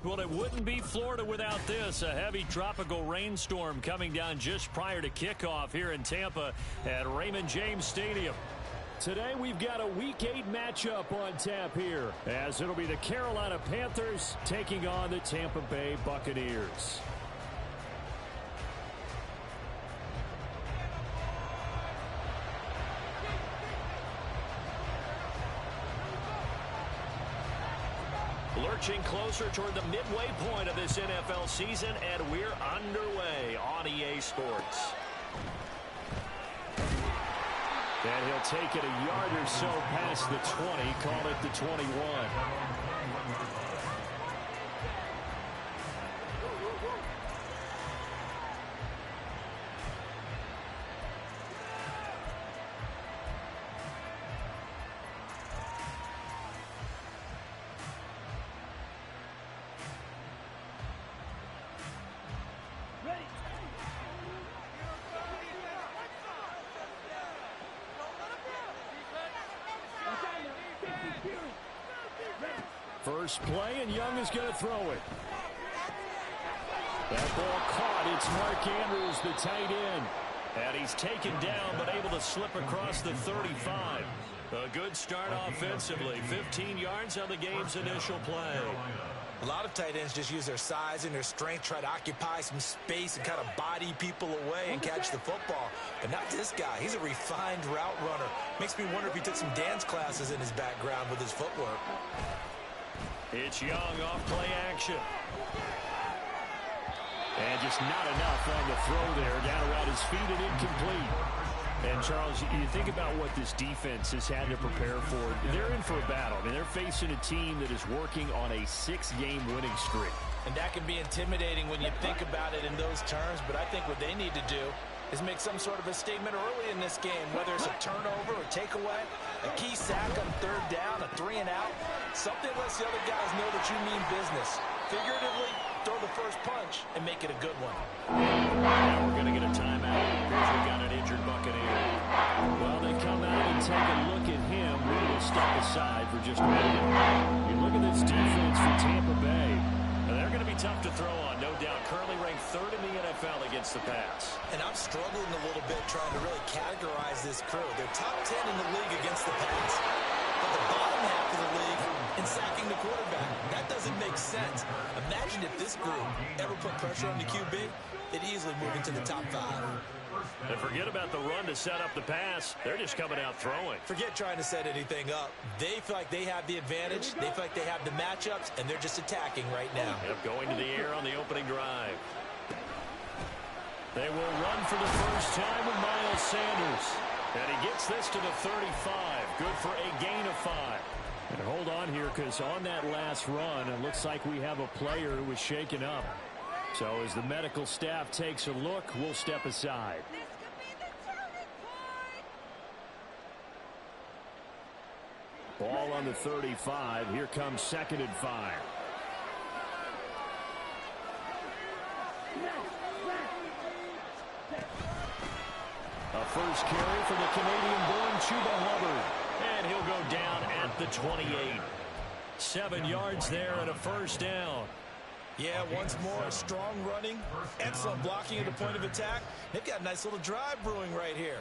Well, it wouldn't be Florida without this. A heavy tropical rainstorm coming down just prior to kickoff here in Tampa at Raymond James Stadium. Today we've got a Week 8 matchup on tap here, as it'll be the Carolina Panthers taking on the Tampa Bay Buccaneers. Lurching closer toward the midway point of this NFL season, and we're underway on EA Sports. And he'll take it a yard or so past the 20, call it the 21. First play, and Young is going to throw it. That ball caught. It's Mark Andrews, the tight end. And he's taken down, but able to slip across the 35. A good start offensively. 15 yards on the game's initial play. A lot of tight ends just use their size and their strength, try to occupy some space and kind of body people away and catch the football. But not this guy. He's a refined route runner. Makes me wonder if he took some dance classes in his background with his footwork. It's Young off play action. And just not enough on the throw there. Down around his feet and incomplete. And, Charles, you think about what this defense has had to prepare for. They're in for a battle. I mean, they're facing a team that is working on a 6-game winning streak. And that can be intimidating when you think about it in those terms. But I think what they need to do is make some sort of a statement early in this game, whether it's a turnover or takeaway, a key sack on third down, a 3-and-out. Something lets the other guys know that you mean business. Figuratively, throw the first punch and make it a good one. Now we're going to get a timeout because we've got an injured Buccaneer. Well, they come out and take a look at him. We will step aside for just a minute. You look at this defense for Tampa Bay. They're going to be tough to throw on, no doubt. Currently ranked 3rd in the NFL against the pass. And I'm struggling a little bit trying to really categorize this crew. They're top 10 in the league against the pass, but the bottom half of the league in sacking the quarterback. That doesn't make sense. Imagine if this group ever put pressure on the QB, they'd easily move into the top 5. And forget about the run to set up the pass. They're just coming out throwing. Forget trying to set anything up. They feel like they have the advantage. They feel like they have the matchups, and they're just attacking right now. Yep, going to the air on the opening drive. They will run for the first time with Miles Sanders. And he gets this to the 35. Good for a gain of 5. And hold on here, because on that last run, it looks like we have a player who was shaken up. So as the medical staff takes a look, we'll step aside. Ball on the 35. Here comes 2nd and 5. A first carry for the Canadian-born Chuba Hubbard. And he'll go down at the 28. 7 yards there and a first down. Yeah, once more, strong running, excellent blocking at the point of attack. They've got a nice little drive brewing right here.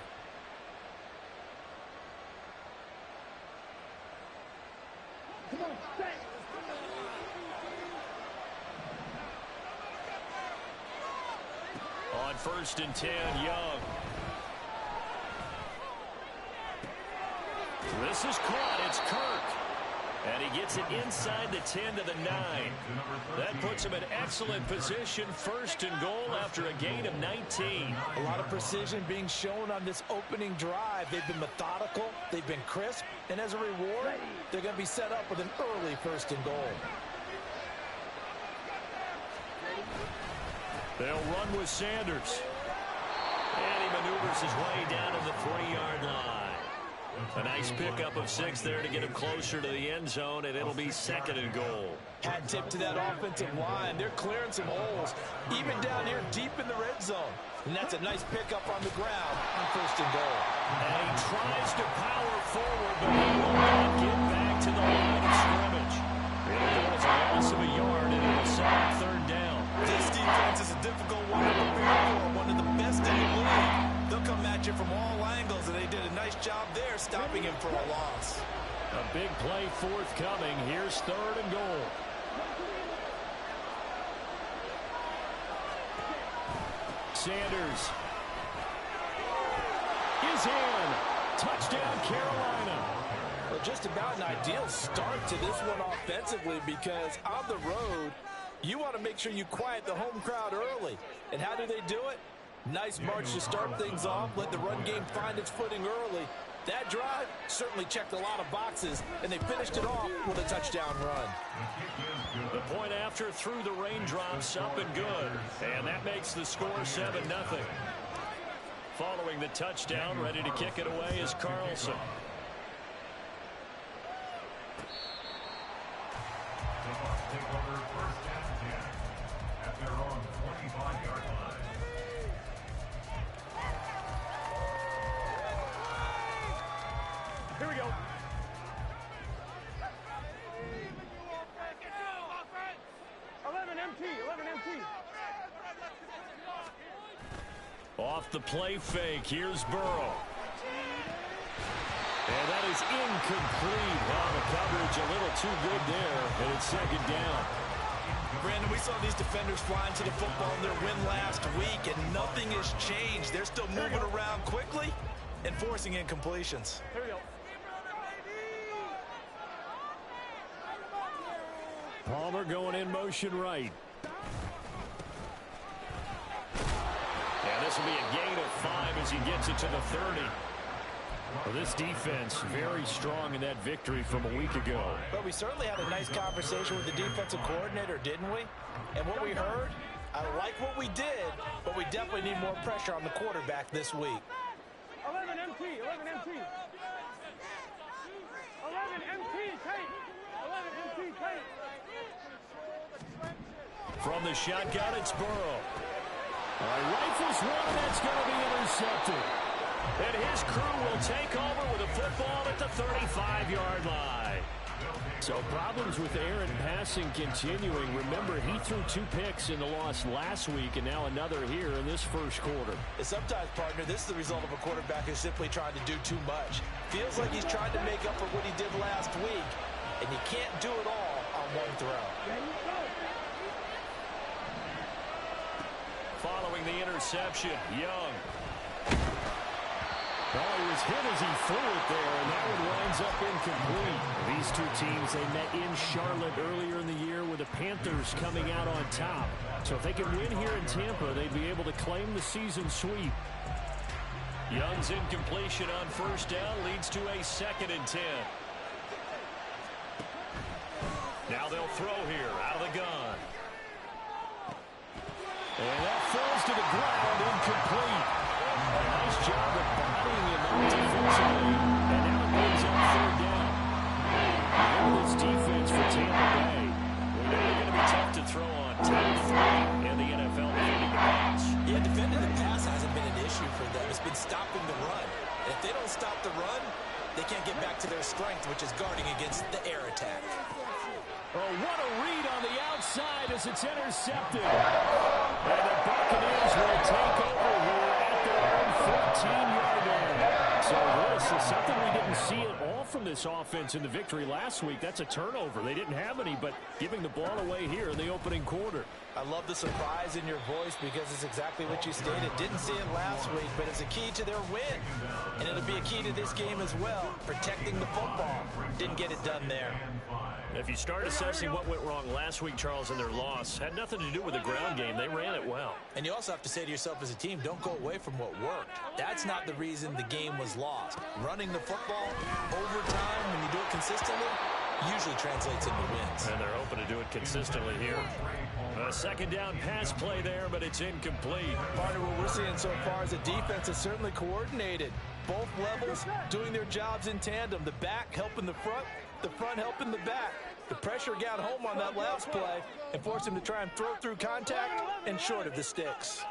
On 1st and 10, Young. This is caught. It's Kirk. And he gets it inside the 10 to the 9. That puts him in excellent position. 1st and goal after a gain of 19. A lot of precision being shown on this opening drive. They've been methodical. They've been crisp. And as a reward, they're going to be set up with an early 1st and goal. They'll run with Sanders. And he maneuvers his way down to the 3-yard line. A nice pickup of 6 there to get him closer to the end zone, and it'll be 2nd and goal. Hat tip to that offensive line. They're clearing some holes, even down here deep in the red zone. And that's a nice pickup on the ground on 1st and goal. And he tries to power forward, but he will not get back to the line of scrimmage. It'll go as a loss of a yard, and big play forthcoming. Here's 3rd and goal. Sanders is in. Touchdown, Carolina. Well, just about an ideal start to this one offensively, because on the road, you want to make sure you quiet the home crowd early. And how do they do it? Nice march to start things off. Let the run game find its footing early. That drive certainly checked a lot of boxes, and they finished it off with a touchdown run. The point after through the raindrops, up and good. And that makes the score 7-0. Following the touchdown, ready to kick it away is Carlson. Here we go. 11 MT. Off the play fake, here's Burrow. And that is incomplete. Wow, the coverage a little too good there, and it's 2nd down. Brandon, we saw these defenders flying to the football in their win last week, and nothing has changed. They're still moving around quickly and forcing incompletions. Here we go. Palmer going in motion right. And this will be a gain of 5 as he gets it to the 30. Well, this defense very strong in that victory from a week ago. But we certainly had a nice conversation with the defensive coordinator, didn't we? And what we heard, I like what we did, but we definitely need more pressure on the quarterback this week. 11 MT. 11 MT, tight. 11 MT, tight. From the shotgun, it's Burrow. Rifles one, that's going to be intercepted. And his crew will take over with a football at the 35-yard line. So problems with Aaron passing continuing. Remember, he threw 2 picks in the loss last week, and now another here in this first quarter. And sometimes, partner, this is the result of a quarterback who's simply trying to do too much. Feels like he's trying to make up for what he did last week, and you can't do it all on one throw. Following the interception, Young. Oh, he was hit as he threw it there, and that one winds up incomplete. These two teams, they met in Charlotte earlier in the year with the Panthers coming out on top. So if they can win here in Tampa, they'd be able to claim the season sweep. Young's incompletion on 1st down leads to a 2nd and 10. Now they'll throw here out of the gun. And that falls to the ground, incomplete. A nice job of bodying him out defensively. And now it brings up 3rd down. Remember this defense for Tampa Bay. We know they're going to be tough to throw on. Top 3 in the NFL defending the pass. Yeah, defending the pass hasn't been an issue for them. It's been stopping the run. And if they don't stop the run, they can't get back to their strength, which is guarding against the air attack. Oh, what a read on the outside as it's intercepted. And the Buccaneers will take over here at their own 14-yard line. So this is something we didn't see at all from this offense in the victory last week. That's a turnover. They didn't have any, but giving the ball away here in the opening quarter. I love the surprise in your voice because it's exactly what you stated. Didn't see it last week, but it's a key to their win. And it'll be a key to this game as well, protecting the football. Didn't get it done there. If you start assessing what went wrong last week, Charles, in their loss, had nothing to do with the ground game. They ran it well. And you also have to say to yourself as a team, don't go away from what worked. That's not the reason the game was lost. Running the football over time, when you do it consistently, usually translates into wins. And they're hoping to do it consistently here. A 2nd down pass play there, but it's incomplete. Partner, what we're seeing so far is the defense is certainly coordinated. Both levels doing their jobs in tandem. The back helping the front helping the back. The pressure got home on that last play and forced him to try and throw through contact and short of the sticks.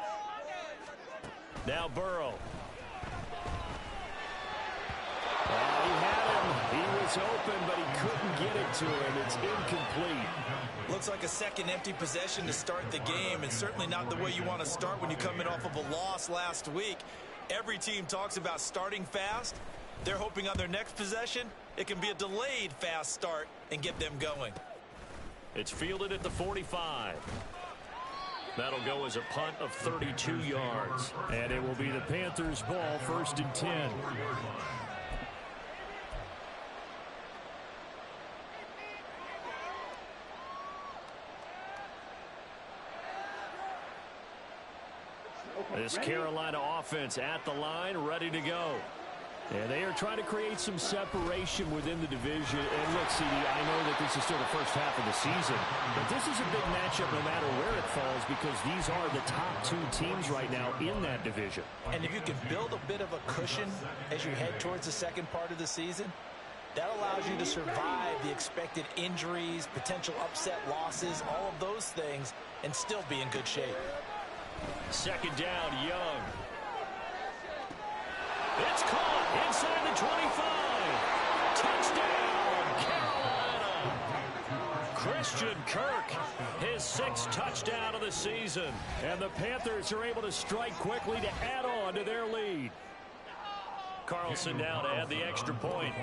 Now Burrow. He had him. He was open, but he couldn't get it to him. It's incomplete. Looks like a second empty possession to start the game, and certainly not the way you want to start when you come in off of a loss last week. Every team talks about starting fast They're hoping on their next possession, it can be a delayed fast start and get them going. It's fielded at the 45. That'll go as a punt of 32 yards. And it will be the Panthers' ball, 1st and 10. This Carolina offense at the line, ready to go. And they are trying to create some separation within the division. And look, CD, I know that this is still the first half of the season, but this is a big matchup no matter where it falls because these are the top 2 teams right now in that division. And if you can build a bit of a cushion as you head towards the second part of the season, that allows you to survive the expected injuries, potential upset losses, all of those things, and still be in good shape. 2nd down, Young. It's caught inside the 25. Touchdown, Carolina. Christian Kirk, his 6th touchdown of the season. And the Panthers are able to strike quickly to add on to their lead. Carlson now to add the extra point.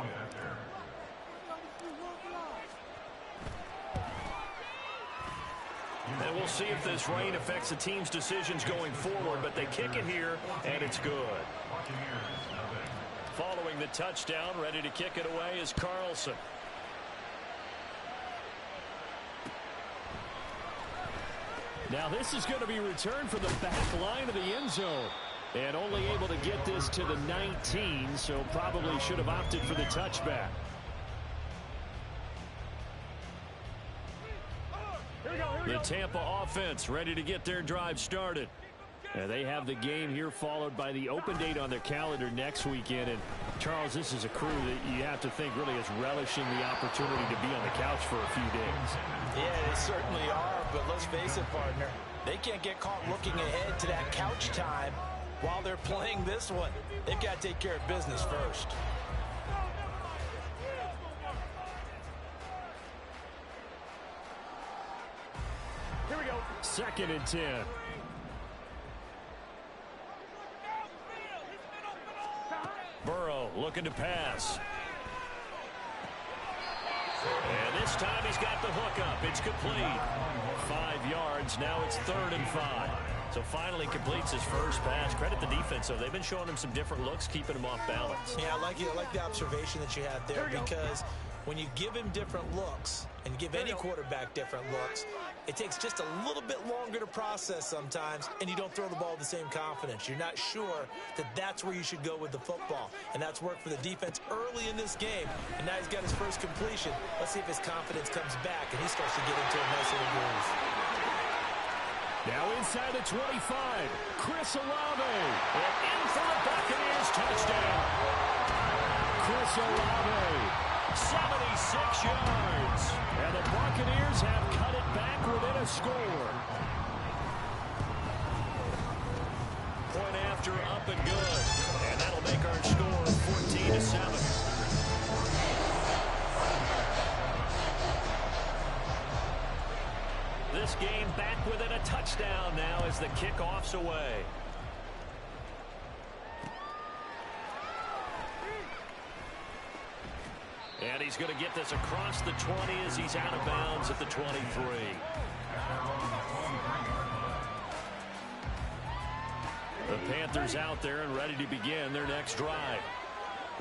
And we'll see if this rain affects the team's decisions going forward, but they kick it here, and it's good. Following the touchdown, ready to kick it away is Carlson. Now this is going to be returned from the back line of the end zone. And only able to get this to the 19, so probably should have opted for the touchback. The Tampa offense ready to get their drive started. And they have the game here followed by the open date on their calendar next weekend. And, Charles, this is a crew that you have to think really is relishing the opportunity to be on the couch for a few days. Yeah, they certainly are, but let's face it, partner. They can't get caught looking ahead to that couch time while they're playing this one. They've got to take care of business first. Here we go. 2nd and 10. Burrow looking to pass. And this time he's got the hook up. It's complete. 5 yards. Now it's 3rd and 5. So finally completes his first pass. Credit the defense, though. They've been showing him some different looks, keeping him off balance. Yeah, I like the observation that you had there because when you give him different looks and give any quarterback different looks, it takes just a little bit longer to process sometimes, and you don't throw the ball with the same confidence. You're not sure that that's where you should go with the football, and that's worked for the defense early in this game, and now he's got his first completion. Let's see if his confidence comes back, and he starts to get into a nice little groove. Now inside the 25, Chris Olave, and in for the Buccaneers touchdown. Chris Olave. 76 yards. And the Buccaneers have cut it back within a score. Point after up and good. And that'll make our score 14-7. This game back within a touchdown now as the kickoff's away. And he's going to get this across the 20 as he's out of bounds at the 23. The Panthers out there and ready to begin their next drive.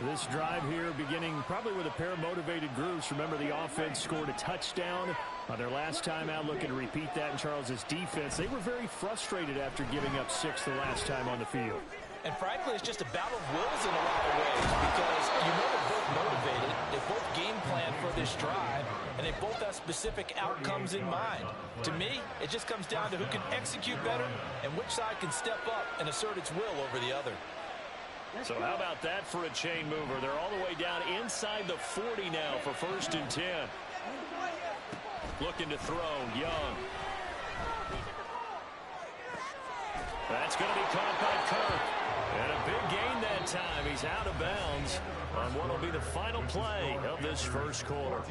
This drive here beginning probably with a pair of motivated groups. Remember, the offense scored a touchdown on their last time out, looking to repeat that in Charles's defense. They were very frustrated after giving up 6 the last time on the field. And frankly, it's just a battle of wills in a lot of ways because you know they're both motivated, they both game plan for this drive, and they both have specific outcomes in mind. To me, it just comes down to who can execute better and which side can step up and assert its will over the other. So how about that for a chain mover? They're all the way down inside the 40 now for 1st and 10. Looking to throw, Young. That's going to be caught by Kirk. And a big gain that time. He's out of bounds on what will be the final play of this first quarter.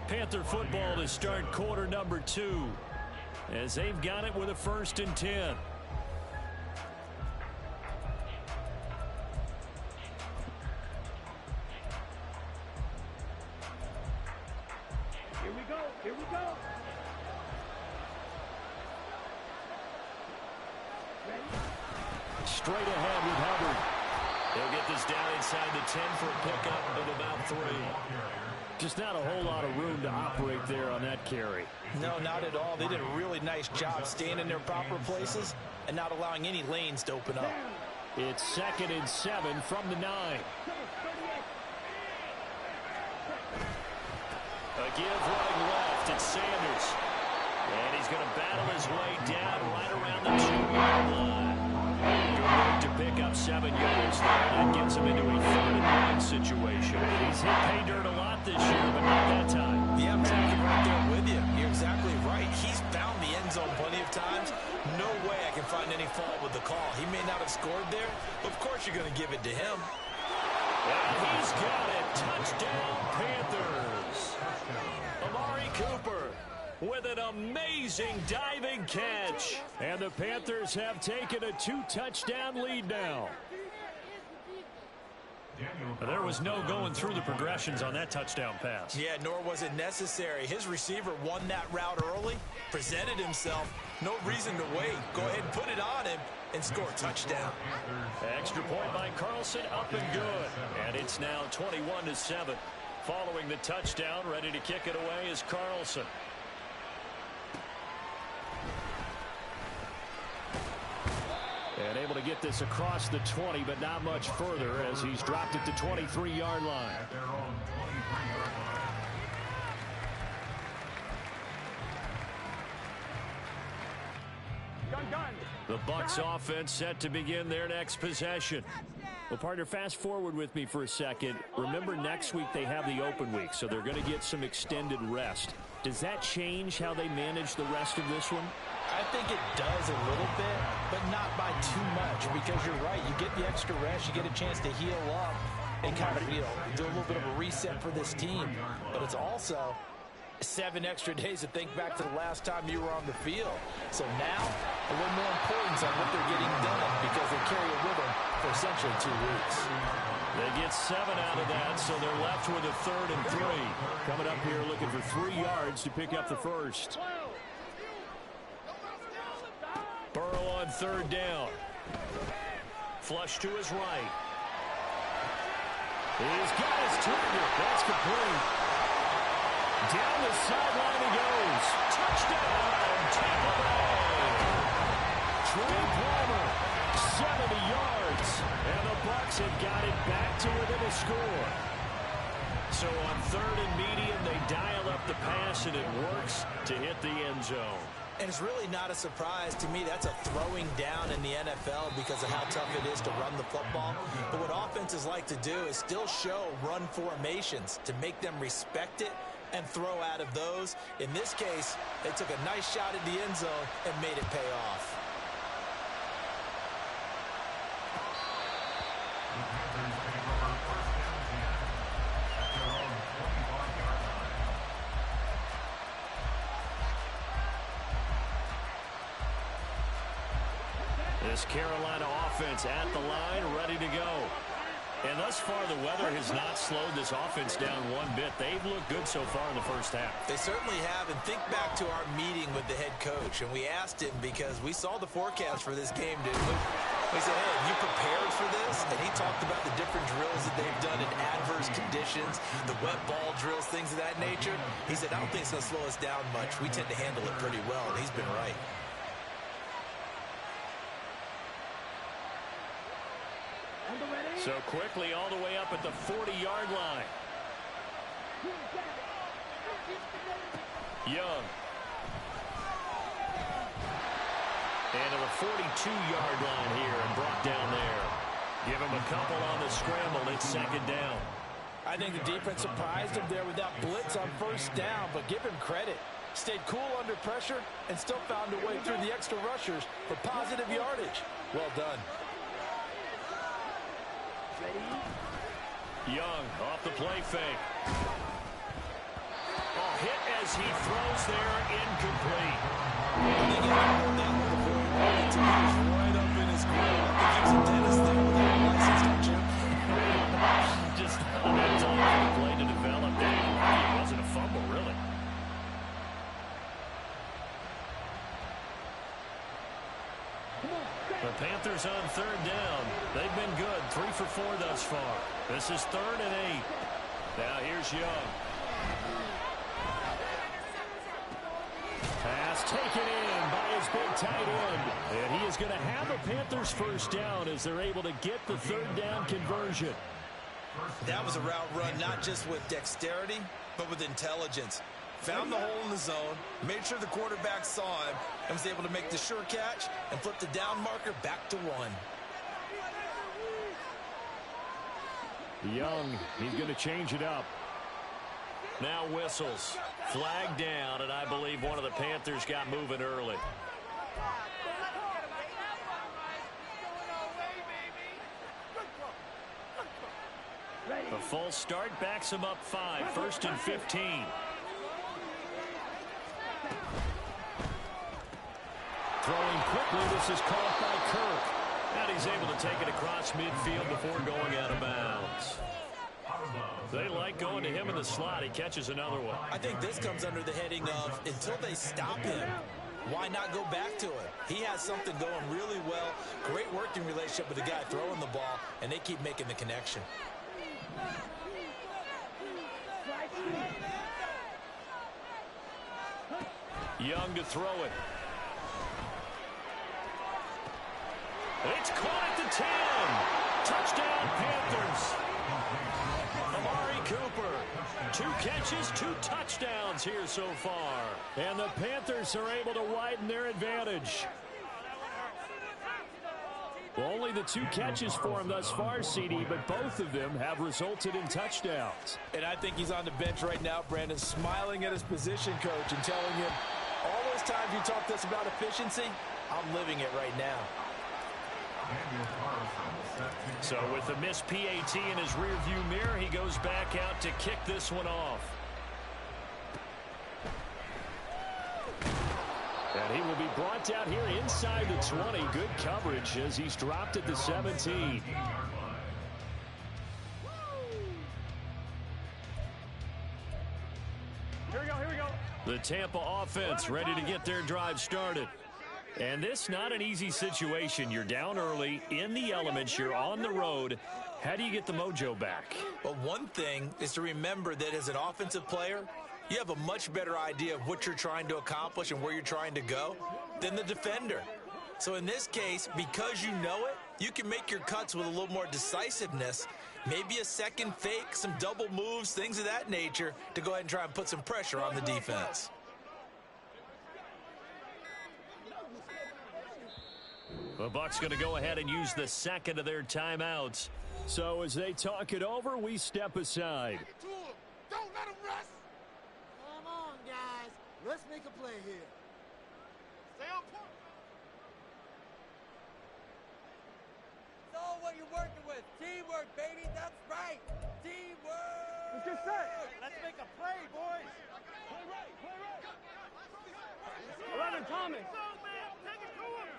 Panther football to start quarter number 2 as they've got it with a 1st and 10. straight ahead with Hubbard. He'll get this down inside the 10 for a pickup of about 3. Just not a whole lot of room to operate there on that carry. No, not at all. They did a really nice job staying in their proper places and not allowing any lanes to open up. It's 2nd and 7 from the 9. A give running left. It's Sanders. And he's going to battle his way down right around the 2-yard line. Good work to pick up 7 yards there. That gets him into a 3rd and 1 situation. He's hit pay dirt a lot this year, but not that time. Yeah, I'm talking right there with you. You're exactly right. He's found the end zone plenty of times. No way I can find any fault with the call. He may not have scored there, but of course you're going to give it to him. And he's got it. Touchdown, Panthers. Amari Cooper with an amazing diving catch. And the Panthers have taken a 2-touchdown lead now. There was no going through the progressions on that touchdown pass. Yeah, nor was it necessary. His receiver won that route early, presented himself. No reason to wait. Go ahead and put it on him and score a touchdown. Extra point by Carlson, up and good. And it's now 21-7. Following the touchdown, ready to kick it away is Carlson. And able to get this across the 20, but not much further as he's dropped it to 23-yard line. The Bucs offense set to begin their next possession. Well, partner, fast forward with me for a second. Remember, next week they have the open week, so they're going to get some extended rest. Does that change how they manage the rest of this one? I think it does a little bit, but not by too much, because you're right. You get the extra rest, you get a chance to heal up and kind of, do a little bit of a reset for this team. But it's also 7 extra days to think back to the last time you were on the field. So now, a little more importance on what they're getting done because they carry it with them for essentially 2 weeks. They get 7 out of that, so they're left with a 3rd and 3. Coming up here looking for 3 yards to pick up the first. Burrow on 3rd down. Flush to his right. He's got his target. That's complete. Down the sideline he goes. Touchdown, Tampa Bay. Trey Palmer, 70 yards. And the Bucs have got it back to within a score. So on 3rd and medium, they dial up the pass, and it works to hit the end zone. And it's really not a surprise to me. That's a throwing down in the NFL because of how tough it is to run the football. But what offenses like to do is still show run formations to make them respect it and throw out of those. In this case, they took a nice shot at the end zone and made it pay off. This Carolina offense at the line, ready to go. And thus far, the weather has not slowed this offense down one bit. They've looked good so far in the first half. They certainly have. And think back to our meeting with the head coach. And we asked him because we saw the forecast for this game, didn't we? We said, hey, have you prepared for this? And he talked about the different drills that they've done in adverse conditions, the wet ball drills, things of that nature. He said, I don't think it's going to slow us down much. We tend to handle it pretty well, and he's been right. So quickly all the way up at the 40-yard line. Young. And to the 42-yard line here and brought down there. Give him a couple on the scramble. It's 2nd down. I think the defense surprised him there with that blitz on 1st down, but give him credit. Stayed cool under pressure and still found a way through the extra rushers for positive yardage. Well done. Young off the play fake. Oh, hit as he throws there, incomplete. Right up in his grill. I think he's a dentist there with a license, don't you? Just not enough time for the play to develop. It wasn't a fumble, really. Come on, go! The Panthers on third down. They've been good, 3 for 4 thus far. This is 3rd and 8. Now here's Young. Pass taken in by his big tight end. And he is going to have a Panthers first down as they're able to get the 3rd down conversion. That was a route run not just with dexterity, but with intelligence. Found the hole in the zone, made sure the quarterback saw him, and was able to make the sure catch and flip the down marker back to 1. Young, he's going to change it up. Now whistles. Flag down, and I believe one of the Panthers got moving early. A false start backs him up 5. 1st and 15. Throwing quickly, this is caught by Kirk. And he's able to take it across midfield before going out of bounds. They like going to him in the slot. He catches another one. I think this comes under the heading of until they stop him, why not go back to it? He has something going really well. Great working relationship with the guy throwing the ball, and they keep making the connection. Young to throw it. It's caught at the 10. Touchdown, Panthers. Amari Cooper. 2 catches, 2 touchdowns here so far. And the Panthers are able to widen their advantage. Only the 2 catches for him thus far, CD, but both of them have resulted in touchdowns. And I think he's on the bench right now, Brandon, smiling at his position coach and telling him, all those times you talk to us about efficiency, I'm living it right now. So with the missed PAT in his rearview mirror, he goes back out to kick this one off. And he will be brought out here inside the 20. Good coverage as he's dropped at the 17. Here we go, here we go. The Tampa offense ready to get their drive started. And this not an easy situation. You're down early, in the elements, you're on the road. How do you get the mojo back? Well, one thing is to remember that as an offensive player, you have a much better idea of what you're trying to accomplish and where you're trying to go than the defender. So in this case, because you know it, you can make your cuts with a little more decisiveness, maybe a second fake, some double moves, things of that nature to go ahead and try and put some pressure on the defense. The Bucs going to go ahead and use the second of their timeouts. So as they talk it over, we step aside. Don't let him rest. Come on, guys. Let's make a play here. Stay on point. It's all what you're working with. Teamwork, baby. That's right. Teamwork. Let's get set. Let's make a play, boys. Play right, play right. 11, Thomas. Go, man. Take it to him.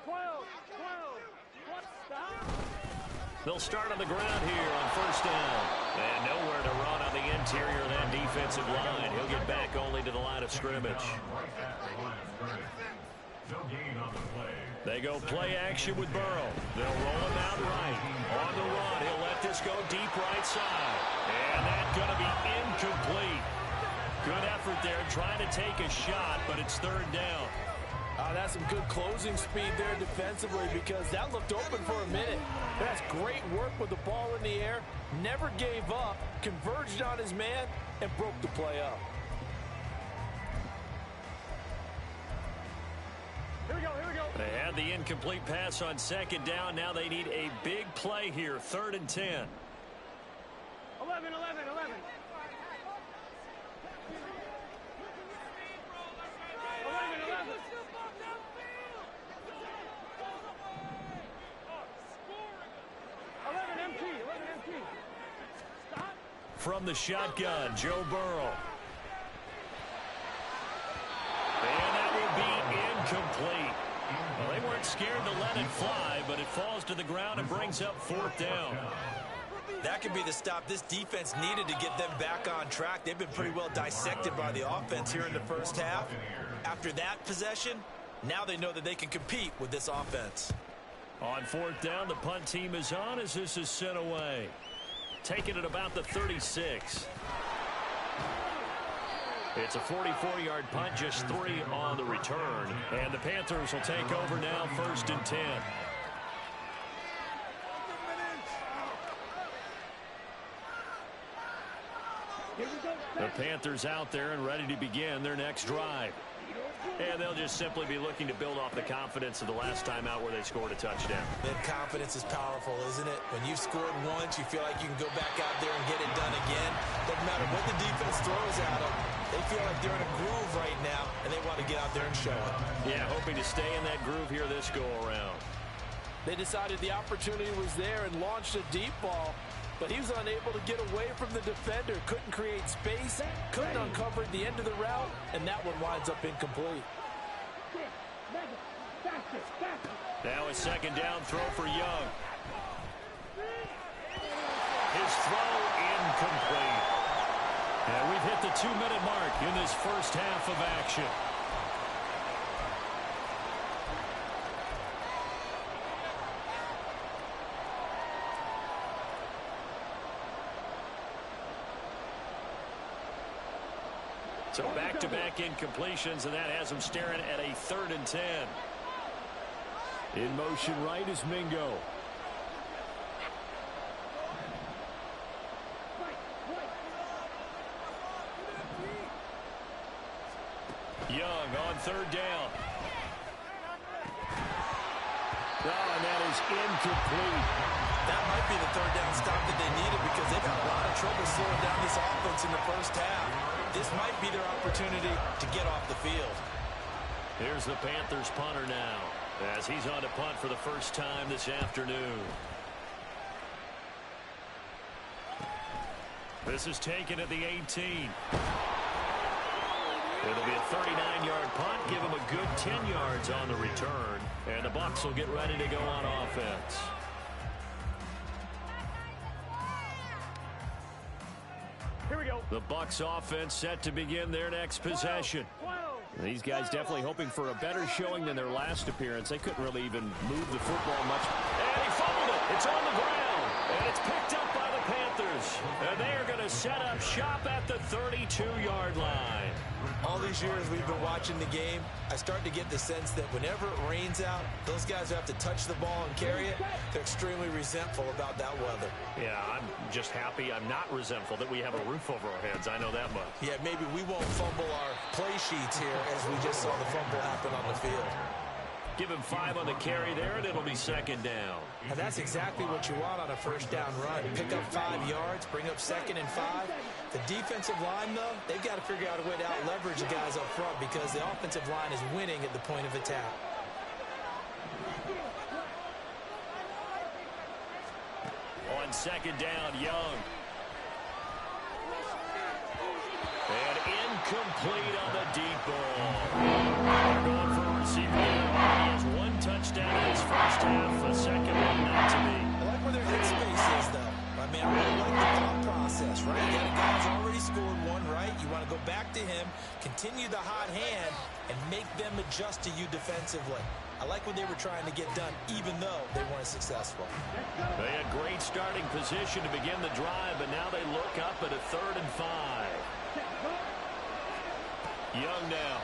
12. Stop. They'll start on the ground here on first down. And nowhere to run on the interior of that defensive line. He'll get back only to the line of scrimmage. They go play action with Burrow. They'll roll him out right. On the run, he'll let this go deep right side. And that's going to be incomplete. Good effort there trying to take a shot, but it's 3rd down. That's some good closing speed there defensively because that looked open for a minute. That's great work with the ball in the air. Never gave up, converged on his man, and broke the play up. Here we go, here we go. They had the incomplete pass on 2nd down. Now they need a big play here, 3rd and 10. 11. 11 MT. Stop. From the shotgun, Joe Burrow. And that will be incomplete. Well, they weren't scared to let it fly, but it falls to the ground and brings up 4th down. That could be the stop this defense needed to get them back on track. They've been pretty well dissected by the offense here in the first half. After that possession, Now they know that they can compete with this offense. On fourth down, the punt team is on as this is sent away. Taking it about the 36. It's a 44-yard punt, just 3 on the return. And the Panthers will take over now, 1st and 10. The Panthers out there and ready to begin their next drive. And they'll just simply be looking to build off the confidence of the last time out where they scored a touchdown. That confidence is powerful, isn't it? When you've scored once, you feel like you can go back out there and get it done again. Doesn't matter what the defense throws at them. They feel like they're in a groove right now, and they want to get out there and show it. Yeah, hoping to stay in that groove here this go-around. They decided the opportunity was there and launched a deep ball, but he was unable to get away from the defender. Couldn't create space, couldn't uncover the end of the route, and that one winds up incomplete. Now a second down throw for Young. His throw incomplete. And we've hit the 2-minute mark in this first half of action. So back-to-back incompletions, and that has them staring at a 3rd and 10. In motion right is Mingo. Young on 3rd down. Oh, and that is incomplete. That might be the 3rd down stop that they needed because they've had a lot of trouble slowing down this offense in the first half. This might be their opportunity to get off the field. Here's the Panthers punter now as he's on to punt for the first time this afternoon. This is taken at the 18. It'll be a 39-yard punt, give him a good 10 yards on the return, and the Bucs will get ready to go on offense. Here we go. The Bucs offense set to begin their next possession. These guys definitely hoping for a better showing than their last appearance. They couldn't really even move the football much. And he fumbled it. It's on the ground. And it's picked up by the Panthers. And they are going to set up shop at the 32-yard line. All these years we've been watching the game, I start to get the sense that whenever it rains out, those guys who have to touch the ball and carry it, they're extremely resentful about that weather. Yeah, I'm just happy I'm not resentful that we have a roof over our heads. I know that much. Yeah, maybe we won't fumble our play sheets here as we just saw the fumble happen on the field. Give him 5 on the carry there, and it'll be 2nd down. And that's exactly what you want on a first down run. Pick up 5 yards, bring up 2nd and 5. The defensive line, though, they've got to figure out a way to out-leverage the guys up front because the offensive line is winning at the point of attack. On 2nd down, Young. And incomplete on the deep ball. They're going for a receiver there. He has 1 touchdown in his first half. A second one not to be. I like where their headspace is, though. I mean, I really like the thought process, right? You got a guy who's already scored 1, right? You want to go back to him, continue the hot hand, and make them adjust to you defensively. I like what they were trying to get done, even though they weren't successful. They had great starting position to begin the drive, but now they look up at a 3rd and 5. Young now.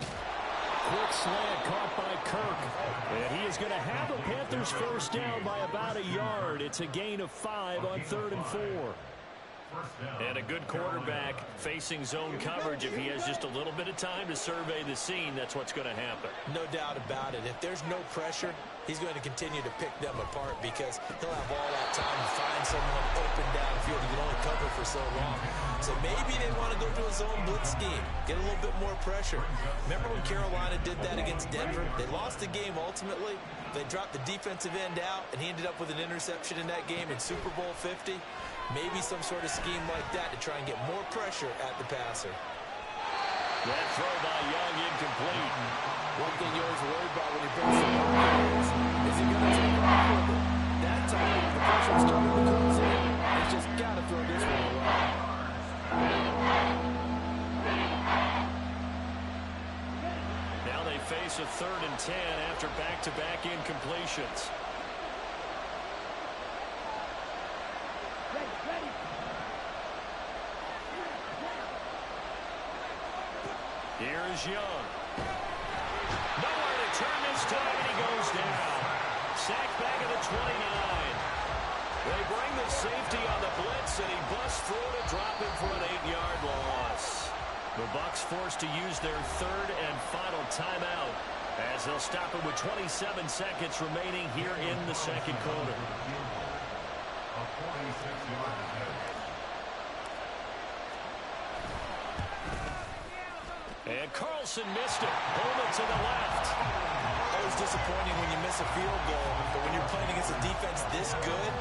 Quick slant caught by Kirk. And he is going to have the Panthers first down by about a yard. It's a gain of 5 on 3rd and 4. And a good quarterback facing zone coverage. If he has just a little bit of time to survey the scene, that's what's going to happen. No doubt about it. If there's no pressure, he's going to continue to pick them apart because he'll have all that time to find someone open downfield. He can only cover for so long. So maybe they want to go to a zone blitz scheme, get a little bit more pressure. Remember when Carolina did that against Denver? They lost the game ultimately. They dropped the defensive end out, and he ended up with an interception in that game in Super Bowl 50. Maybe some sort of scheme like that to try and get more pressure at the passer. That throw by Young incomplete. One thing you always worry about when you bring somebody is he going to take off with it? That time, the pressure started to close in. He's just got to throw this one away. face a 3rd and 10 after back-to-back incompletions. Here's Young. Nowhere to turn this time, and he goes down. Sacked back at the 29. They bring the safety on the blitz, and he busts through to drop him for an 8-yard loss. The Bucs forced to use their 3rd and final timeout as they'll stop it with 27 seconds remaining here in the second quarter. And Carlson missed it. Pulled it to the left. Always disappointing when you miss a field goal, but when you're playing against a defense this good,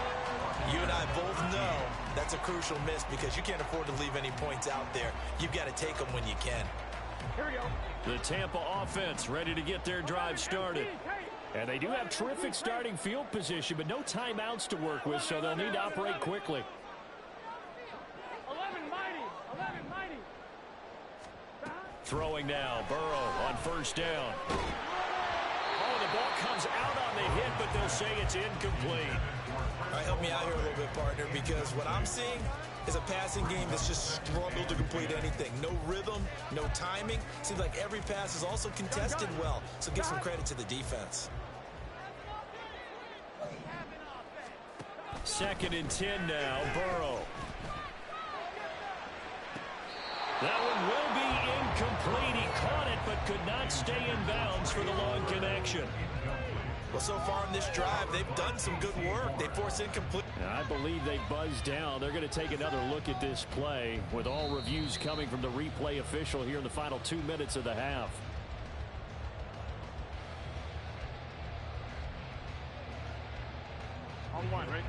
you and I both know that's a crucial miss because you can't afford to leave any points out there. You've got to take them when you can. Here we go. The Tampa offense ready to get their drive started. And they do have terrific starting field position, but no timeouts to work with, so they'll need to operate quickly. 11 mighty. 11 mighty. Throwing now, Burrow on 1st down. Oh, the ball comes out on the hit, but they'll say it's incomplete. All right, help me out here a little bit, partner, because what I'm seeing is a passing game that's just struggled to complete anything. No rhythm, no timing. Seems like every pass is also contested well, so give some credit to the defense. 2nd and 10 now, Burrow. That one will be incomplete. He caught it, but could not stay in bounds for the long connection. Well, so far in this drive, they've done some good work. They forced incomplete. I believe they buzzed down. They're going to take another look at this play with all reviews coming from the replay official here in the final 2 minutes of the half. On 1, right?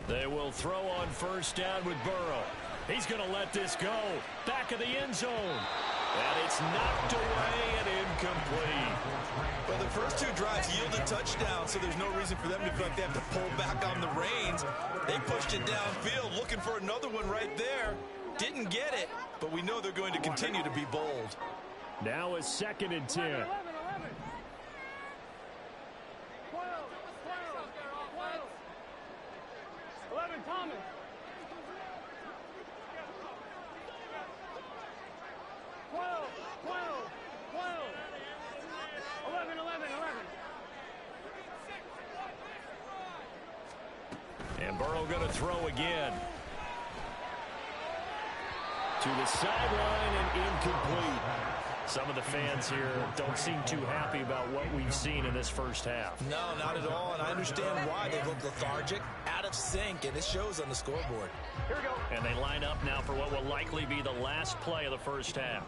They will throw on 1st down with Burrow. He's going to let this go. Back of the end zone. And it's knocked away and incomplete. Well, the first 2 drives yielded touchdowns, so there's no reason for them to feel like they have to pull back on the reins. They pushed it downfield, looking for another one right there. Didn't get it, but we know they're going to continue to be bold. Now a 2nd and 10. 11. 11, Thomas. 12. 11. And Burrow going to throw again. To the sideline and incomplete. Some of the fans here don't seem too happy about what we've seen in this first half. No, not at all, and I understand why. They look lethargic, out of sync, and it shows on the scoreboard. Here we go. And they line up now for what will likely be the last play of the first half.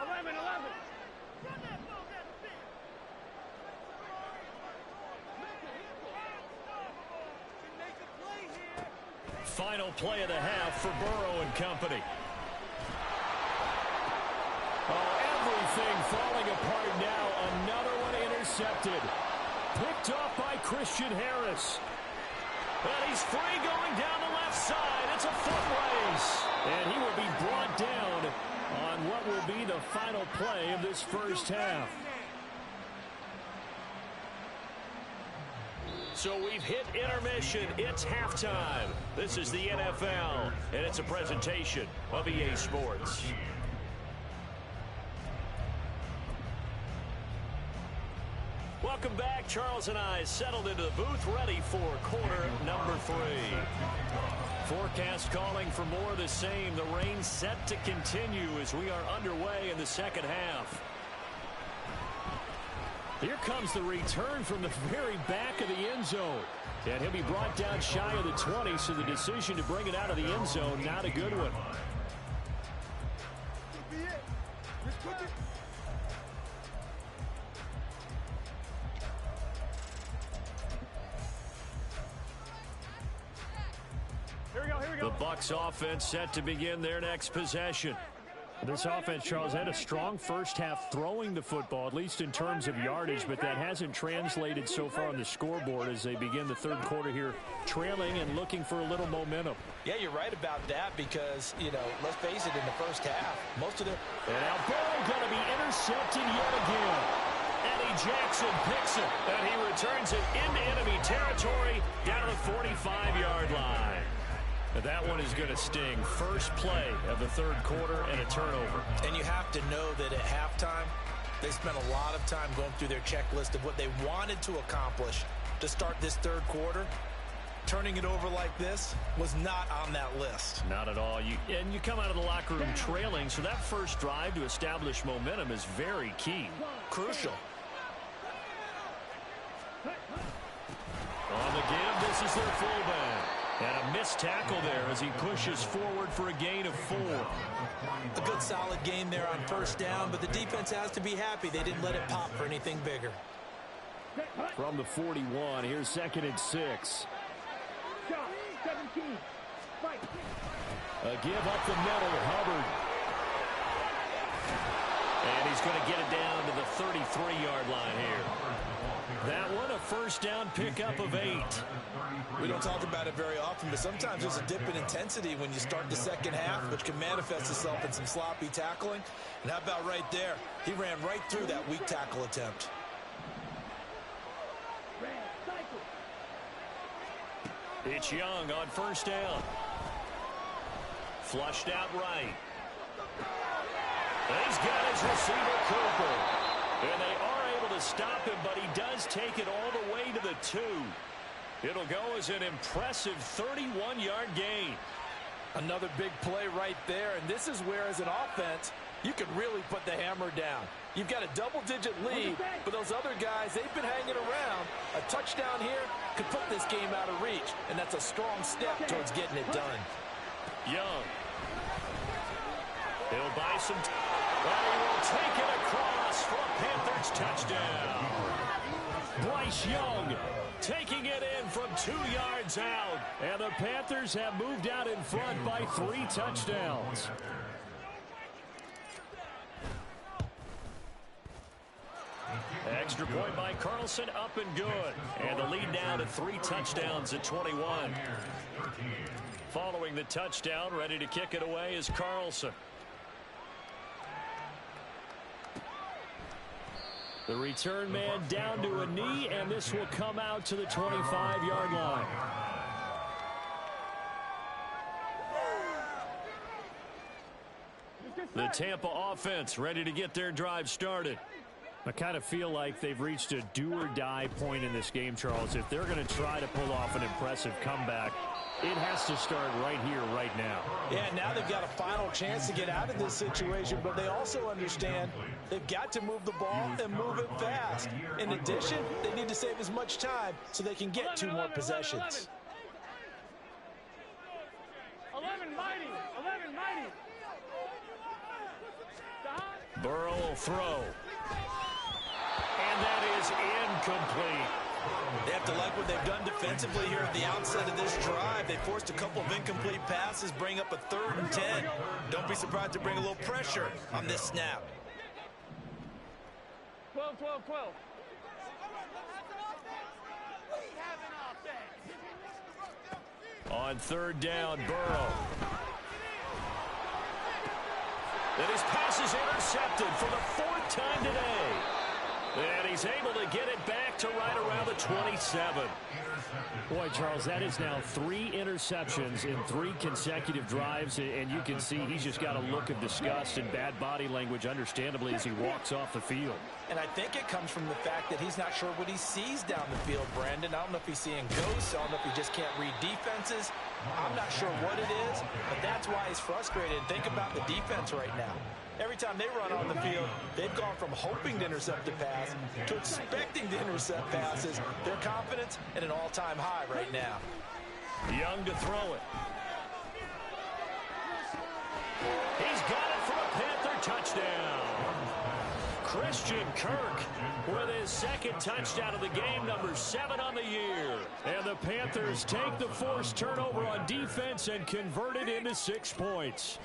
11. Final play of the half for Burrow and company. Oh, everything falling apart now. Another one intercepted. Picked off by Christian Harris. And he's free going down the left side. It's a foot race. And he will be brought down on what will be the final play of this first half. So we've hit intermission. It's halftime. This is the NFL, and it's a presentation of EA Sports. Welcome back. Charles and I settled into the booth, ready for quarter number 3. Forecast calling for more of the same. The rain set to continue as we are underway in the second half. Here comes the return from the very back of the end zone. And he'll be brought down shy of the 20, so the decision to bring it out of the end zone, not a good one. Here we go. The Bucs offense set to begin their next possession. This offense, Charles, had a strong first half throwing the football, at least in terms of yardage, but that hasn't translated so far on the scoreboard as they begin the third quarter here, trailing and looking for a little momentum. Yeah, you're right about that because, let's face it, in the first half, most of their... And now Burrow going to be intercepted yet again. Eddie Jackson picks it, and he returns it into enemy territory down to the 45-yard line. That one is going to sting. First play of the third quarter and a turnover. And you have to know that at halftime, they spent a lot of time going through their checklist of what they wanted to accomplish to start this third quarter. Turning it over like this was not on that list. Not at all. You come out of the locker room trailing, so that first drive to establish momentum is very key. Crucial. On the give, this is their fullback. And a missed tackle there as he pushes forward for a gain of 4. A good solid gain there on first down, but the defense has to be happy they didn't let it pop for anything bigger. From the 41, here's 2nd and 6. A give up the middle, Hubbard. And he's going to get it down to the 33-yard line here. That one, a first down pickup of 8. We don't talk about it very often, but sometimes there's a dip in intensity when you start the second half, which can manifest itself in some sloppy tackling. And how about right there? He ran right through that weak tackle attempt. It's Young on first down. Flushed out right. He's got his receiver, Cooper. And they are able to stop him, but he does take it all the way to the 2. It'll go as an impressive 31-yard gain. Another big play right there, and this is where, as an offense, you can really put the hammer down. You've got a double-digit lead, but those other guys, they've been hanging around. A touchdown here could put this game out of reach, and that's a strong step towards getting it done. Young. He'll buy some but he will take it across for a Panthers touchdown. Bryce Young taking it in from 2 yards out. And the Panthers have moved out in front by 3 touchdowns. Extra point by Carlson, up and good. And the lead now to 3 touchdowns at 21. Following the touchdown, ready to kick it away is Carlson. The return man down to a knee, and this will come out to the 25-yard line. The Tampa offense ready to get their drive started. I kind of feel like they've reached a do-or-die point in this game, Charles. If they're going to try to pull off an impressive comeback, it has to start right here, right now. Yeah, now they've got a final chance to get out of this situation, but they also understand they've got to move the ball and move it fast. In addition, they need to save as much time so they can get 2 more possessions. 11 mighty. Burrow will throw. And that is incomplete. They have to like what they've done defensively here at the outset of this drive. They forced a couple of incomplete passes, bring up a 3rd and 10. Don't be surprised to bring a little pressure on this snap. 12. On 3rd down, Burrow. And his pass is intercepted for the 4th time today. And he's able to get it back to right around the 27. Boy, Charles, that is now 3 interceptions in 3 consecutive drives, and you can see he's just got a look of disgust and bad body language, understandably, as he walks off the field. And I think it comes from the fact that he's not sure what he sees down the field, Brandon. I don't know if he's seeing ghosts. I don't know if he just can't read defenses. I'm not sure what it is, but that's why he's frustrated. Think about the defense right now. Every time they run on the field, they've gone from hoping to intercept a pass to expecting to intercept passes. Their confidence at an all-time high right now. Young to throw it. He's got it for a Panther touchdown. Chris Christian Kirk with his second touchdown of the game, number 7 on the year. And the Panthers take the forced turnover on defense and convert it into 6 points.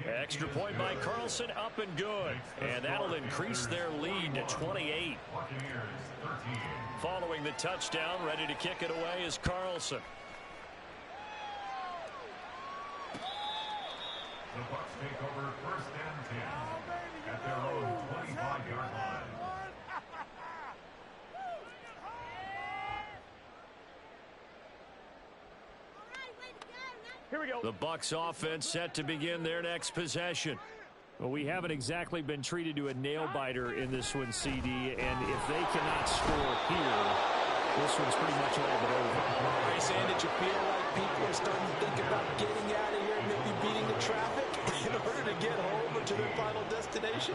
Extra point by Carlson, up and good. And that'll increase their lead to 28. Following the touchdown, ready to kick it away is Carlson. The Bucs take over first and 10 at their own 25-yard line. Here we go. The Bucs offense set to begin their next possession. Well, we haven't exactly been treated to a nail-biter in this one, CD, and if they cannot score here, this one's pretty much all but over. Are you saying that you feel like people are starting to think about getting out of here and maybe beating the traffic in order to get home or to their final destination?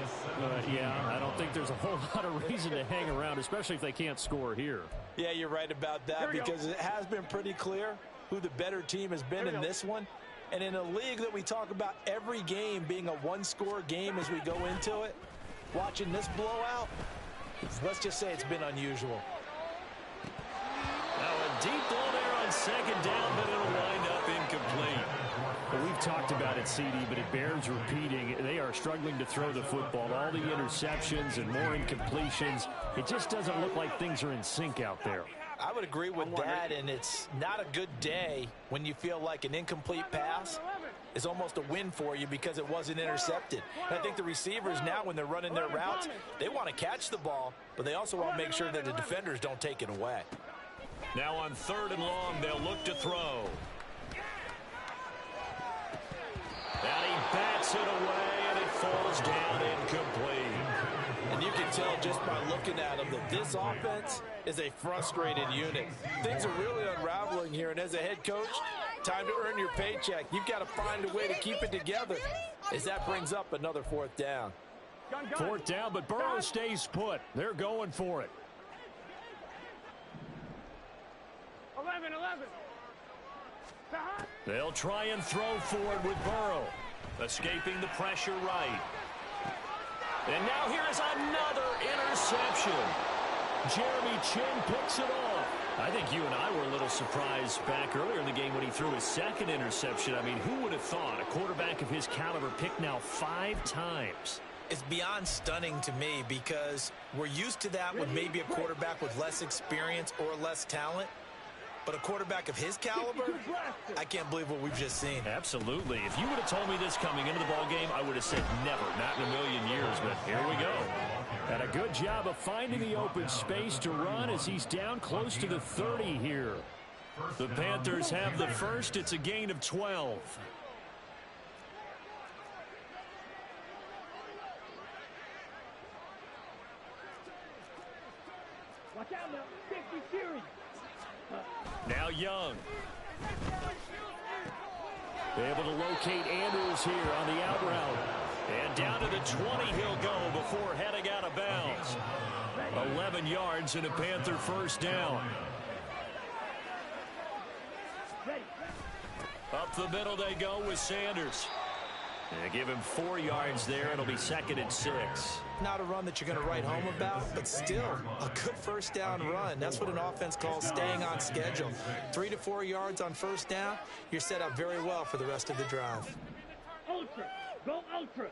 Yeah, I don't think there's a whole lot of reason to hang around, especially if they can't score here. Yeah, you're right about that because it has been pretty clear who the better team has been in this one. And in a league that we talk about every game being a one-score game as we go into it, watching this blowout, let's just say it's been unusual. Now a deep ball there on second down, but it'll wind up incomplete. Well, we've talked about it, CD, but it bears repeating. They are struggling to throw the football. All the interceptions and more incompletions. It just doesn't look like things are in sync out there. I would agree with that, and it's not a good day when you feel like an incomplete pass is almost a win for you because it wasn't intercepted. And I think the receivers now, when they're running their routes, they want to catch the ball, but they also want to make sure that the defenders don't take it away. Now on 3rd and long, they'll look to throw. And he bats it away, and it falls down incomplete. And you can tell just by looking at them that this offense is a frustrated unit. Things are really unraveling here, and as a head coach, time to earn your paycheck. You've got to find a way to keep it together as that brings up another 4th down. 4th down, but Burrow stays put. They're going for it. 11. They'll try and throw forward with Burrow. Escaping the pressure right. And now here is another interception. Jeremy Chin picks it off. I think you and I were a little surprised back earlier in the game when he threw his second interception. I mean, who would have thought a quarterback of his caliber picked now 5 times? It's beyond stunning to me because we're used to that with maybe a quarterback with less experience or less talent. But a quarterback of his caliber, I can't believe what we've just seen. Absolutely. If you would have told me this coming into the ballgame, I would have said never, not in a million years. But here we go. And a good job of finding the open space to run as he's down close to the 30 here. The Panthers have the first. It's a gain of 12. Watch out now. 50 series. Now Young. Able to locate Andrews here on the out route. And down to the 20 he'll go before heading out of bounds. 11 yards and a Panther first down. Up the middle they go with Sanders. And give him 4 yards there. It'll be 2nd and 6. Not a run that you're going to write home about, but still a good first down run. That's what an offense calls staying on schedule. 3 to 4 yards on first down, you're set up very well for the rest of the drive. Ultra. Go ultra.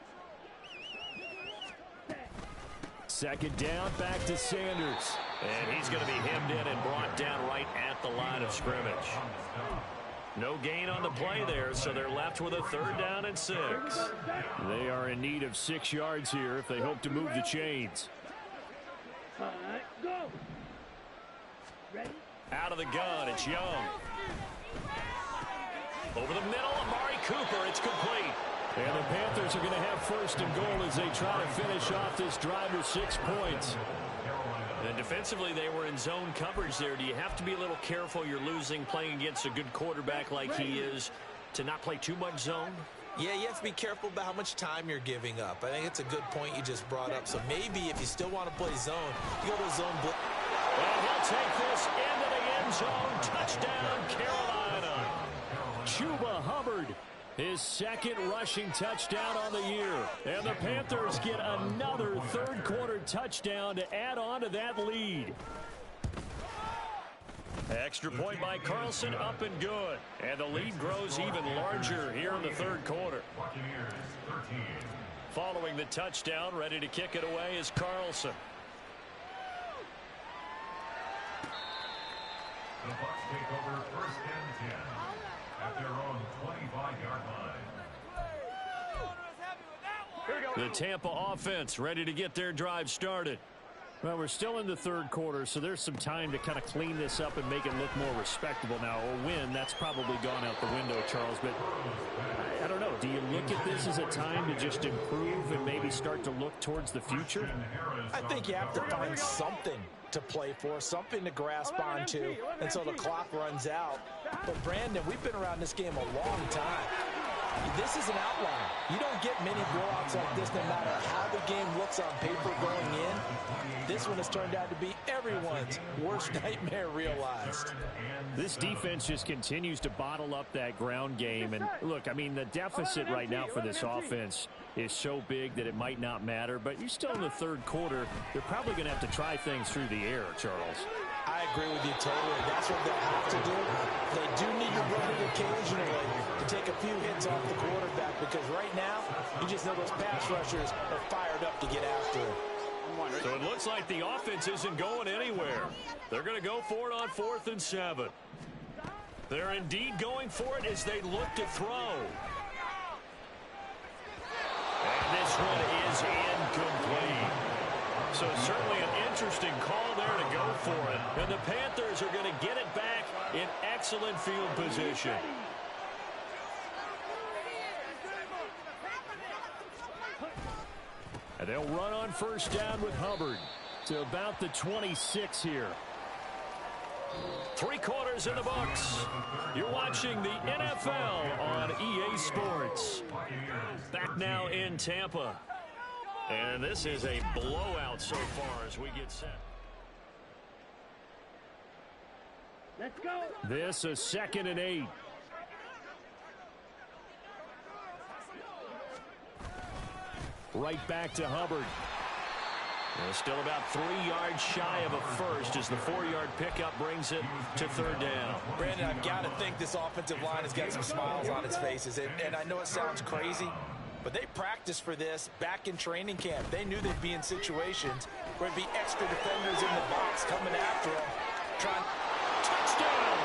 2nd down, back to Sanders. And he's going to be hemmed in and brought down right at the line of scrimmage. No gain on the play there, so they're left with a 3rd down and 6. They are in need of 6 yards here if they hope to move the chains. All right, go. Ready? Out of the gun, it's Young. Over the middle, Amari Cooper, it's complete. And the Panthers are going to have 1st and goal as they try to finish off this drive with 6 points. And defensively, they were in zone coverage there. Do you have to be a little careful? You're losing playing against a good quarterback like he is to not play too much zone? Yeah, you have to be careful about how much time you're giving up. I think it's a good point you just brought up. So maybe if you still want to play zone, you go to zone blitz. And he'll take this into the end zone. Touchdown, Carolina. Chuba Hubbard His second rushing touchdown on the year. And the Panthers get another third-quarter touchdown to add on to that lead. Extra point by Carlson, up and good. And the lead grows even larger here in the third quarter. Following the touchdown, ready to kick it away is Carlson. The Bucs take over first and 10 at their own 25-yard line. The Tampa offense ready to get their drive started. Well, we're still in the third quarter, so there's some time to kind of clean this up and make it look more respectable. Now, a win, that's probably gone out the window, Charles, but I don't know. Do you look at this as a time to just improve and maybe start to look towards the future? I think you have to find something to play for, something to grasp onto until the clock runs out. But, Brandon, we've been around this game a long time. This is an outlier. You don't get many blowouts like this no matter how the game looks on paper going in. This one has turned out to be everyone's worst nightmare realized. This defense just continues to bottle up that ground game. And look, I mean, the deficit right now for this offense is so big that it might not matter. But you're still in the third quarter. They're probably going to have to try things through the air, Charles. I agree with you totally. That's what they'll have to do. They do need to run it occasionally to take a few hits off the quarterback, because right now, you just know those pass rushers are fired up to get after him. So it looks like the offense isn't going anywhere. They're going to go for it on 4th and 7. They're indeed going for it as they look to throw. And this one is incomplete. So certainly an interesting call there to go for it. And the Panthers are going to get it back in excellent field position. And they'll run on first down with Hubbard to about the 26 here. 3 quarters in the books. You're watching the NFL on EA Sports. Back now in Tampa. And this is a blowout so far as we get set. Let's go. This is 2nd and 8. Right back to Hubbard. They're still about 3 yards shy of a first as the 4-yard pickup brings it to 3rd down. Brandon, I've got to think this offensive line has got some smiles on its faces. And I know it sounds crazy, but they practiced for this back in training camp. They knew they'd be in situations where there'd be extra defenders in the box coming after them. Touchdown!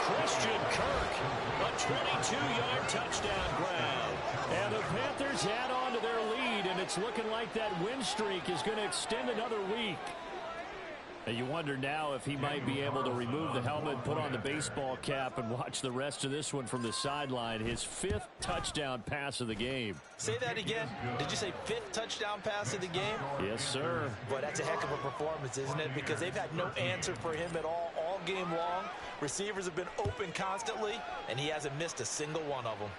Christian Kirk, a 22-yard touchdown grab. And the Panthers add on to their lead, and it's looking like that win streak is going to extend another week. And you wonder now if he might be able to remove the helmet, put on the baseball cap, and watch the rest of this one from the sideline. His 5th touchdown pass of the game. Say that again. Did you say 5th touchdown pass of the game? Yes, sir. Boy, that's a heck of a performance, isn't it? Because they've had no answer for him at all game long. Receivers have been open constantly, and he hasn't missed a single one of them.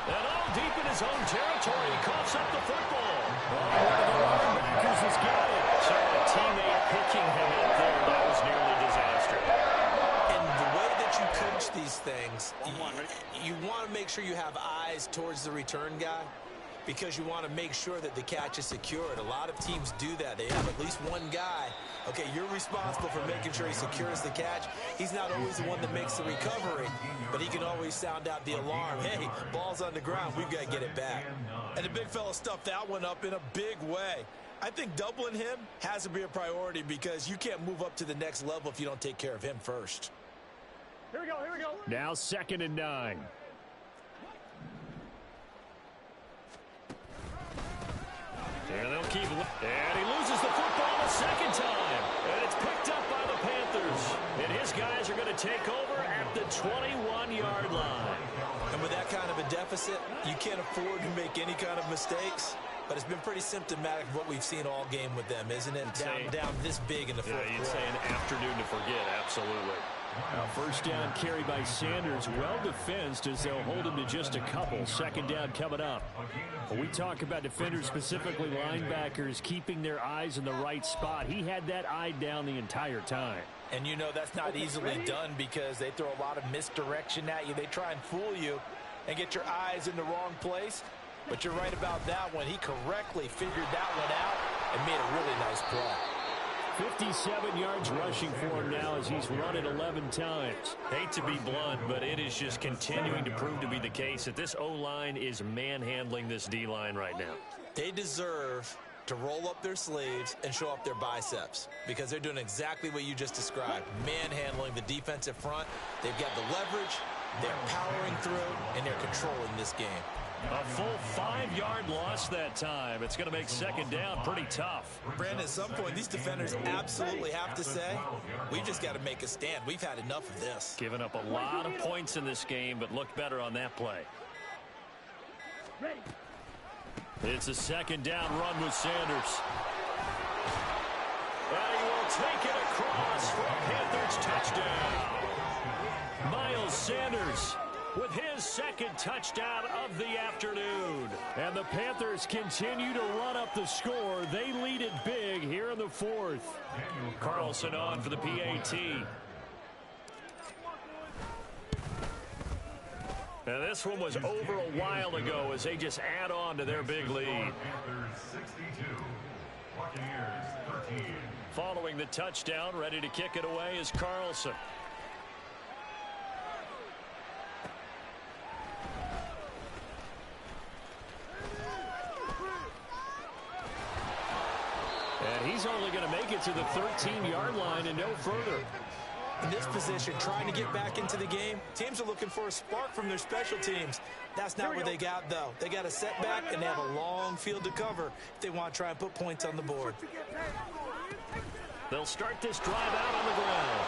And all deep in his own territory, he coughs up the football. One of the linebackers has got it. So a teammate picking him up there, that was nearly disaster. And the way that you coach these things, you want to make sure you have eyes towards the return guy, because you want to make sure that the catch is secured. A lot of teams do that. They have at least one guy. Okay, you're responsible for making sure he secures the catch. He's not always the one that makes the recovery, but he can always sound out the alarm. Hey, ball's on the ground. We've got to get it back. And the big fella stuffed that one up in a big way. I think doubling him has to be a priority, because you can't move up to the next level if you don't take care of him first. Here we go, here we go. Now 2nd and 9. And they'll keep, and he loses the football a second time. And it's picked up by the Panthers. And his guys are going to take over at the 21-yard line. And with that kind of a deficit, you can't afford to make any kind of mistakes. But it's been pretty symptomatic of what we've seen all game with them, isn't it? Down this big in the fourth quarter. You'd say an afternoon to forget, absolutely. First down carry by Sanders. Well defensed as they'll hold him to just a couple. Second down coming up. When we talk about defenders, specifically linebackers, keeping their eyes in the right spot. He had that eye down the entire time. And you know that's not easily done because they throw a lot of misdirection at you. They try and fool you and get your eyes in the wrong place. But you're right about that one. He correctly figured that one out and made a really nice play. 57 yards rushing for him now as he's run it 11 times. Hate to be blunt, but it is just continuing to prove to be the case that this O-line is manhandling this D-line right now. They deserve to roll up their sleeves and show up their biceps because they're doing exactly what you just described, manhandling the defensive front. They've got the leverage, they're powering through, and they're controlling this game. A full 5-yard loss that time. It's going to make second down pretty tough. Brandon, at some point, these defenders absolutely have to say, we've just got to make a stand. We've had enough of this. Giving up a lot of points in this game, but looked better on that play. It's a second down run with Sanders. And he will take it across for a Panthers touchdown. Miles Sanders with his second touchdown of the afternoon. And the Panthers continue to run up the score. They lead it big here in the fourth. Carlson on for the PAT. Now this one was over a while ago as they just add on to their big lead. Panthers 62, Buccaneers 13. Following the touchdown, ready to kick it away is Carlson. And he's only going to make it to the 13-yard line and no further. In this position, trying to get back into the game, teams are looking for a spark from their special teams. That's not what they got, though. They got a setback, and they have a long field to cover if they want to try and put points on the board. They'll start this drive out on the ground.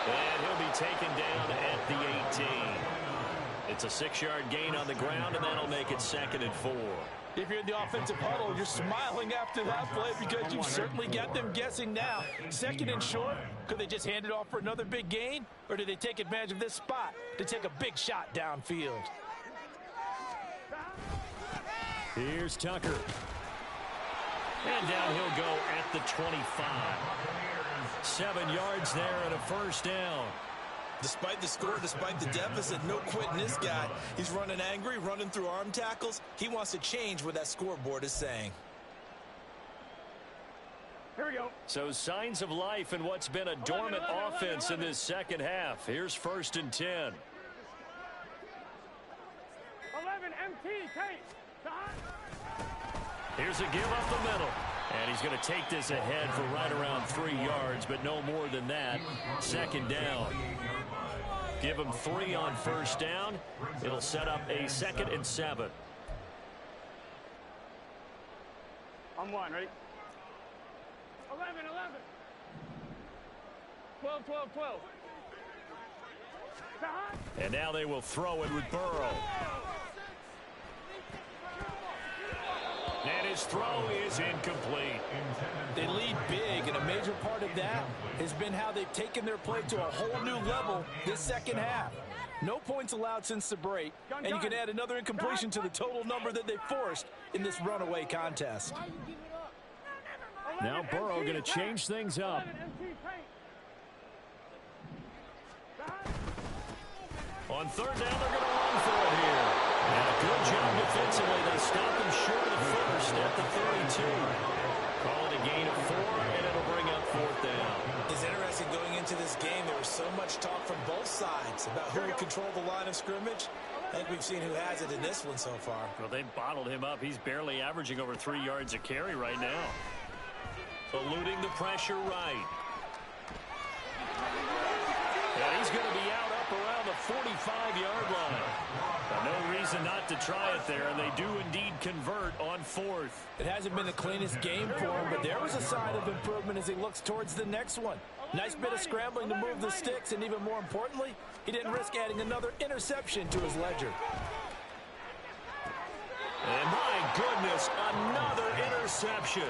And he'll be taken down at the 18. It's a 6-yard gain on the ground, and that'll make it 2nd and 4. If you're in the offensive huddle, you're smiling after that play because you've certainly got them guessing now. 2nd and short, could they just hand it off for another big gain? Or do they take advantage of this spot to take a big shot downfield? Here's Tucker. And down he'll go at the 25. 7 yards there and a first down. Despite the score, despite the deficit, no quitting this guy. He's running angry, running through arm tackles. He wants to change what that scoreboard is saying. Here we go. So signs of life in what's been a dormant offense in this second half. Here's 1st and 10. 11 MT, take. Here's a give up the middle. And he's going to take this ahead for right around 3 yards, but no more than that. 2nd down. Give him 3 on 1st down. It'll set up a 2nd and 7. On 1, ready? 11, 11. 12, 12, 12. And now they will throw it with Burrow. And his throw is incomplete. They lead big, and a major part of that has been how they've taken their play to a whole new level this second half. No points allowed since the break, and you can add another incompletion to the total number that they forced in this runaway contest. Now Burrow going to change things up. On 3rd down, they're going to run for it here. And a good job defensively. They stop him short of the first at the 32. Call it a gain of 4, and it'll bring up 4th down. It's interesting going into this game. There was so much talk from both sides about who would control the line of scrimmage. I think we've seen who has it in this one so far. Well, they bottled him up. He's barely averaging over 3 yards a carry right now. Eluding the pressure right. And he's going to be out up around the 45-yard line. No reason not to try it there, and they do indeed convert on 4th. It hasn't been the cleanest game for him, but there was a sign of improvement as he looks towards the next one. Nice bit of scrambling to move the sticks, and even more importantly, he didn't risk adding another interception to his ledger. And my goodness, another interception. interception.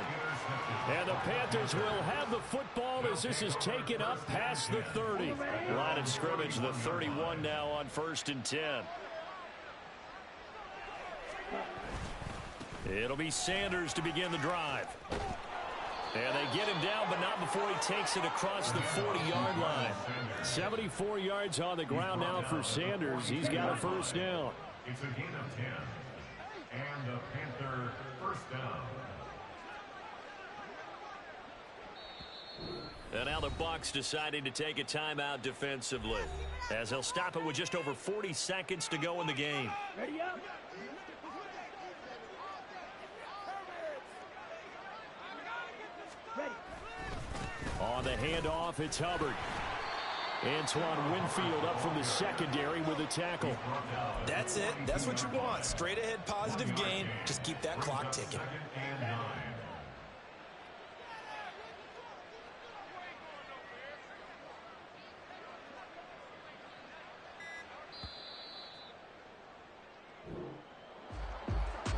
And the Panthers will have the football as this is taken up past the 30. Line of scrimmage, the 31 now on 1st and 10. It'll be Sanders to begin the drive. And they get him down, but not before he takes it across the 40-yard line. 74 yards on the ground now for Sanders. He's got a first down. It's a gain of 10. And the Panther first down. And now the Bucs deciding to take a timeout defensively, as they'll stop it with just over 40 seconds to go in the game. Ready up. Ready. On the handoff, it's Hubbard. Antoine Winfield up from the secondary with a tackle. That's it. That's what you want. Straight ahead positive gain. Just keep that clock ticking. And 9.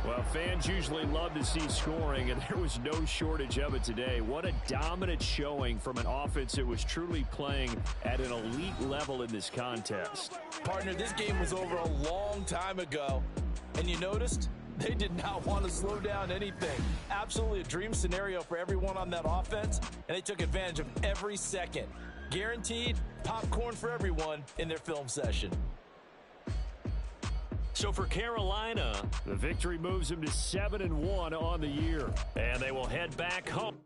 Well, fans usually love to see scoring, and there was no shortage of it today. What a dominant showing from an offense that was truly playing at an elite level in this contest. Partner, this game was over a long time ago. And you noticed? They did not want to slow down anything. Absolutely a dream scenario for everyone on that offense, and they took advantage of every second. Guaranteed popcorn for everyone in their film session. So for Carolina, the victory moves them to 7-1 on the year. And they will head back home.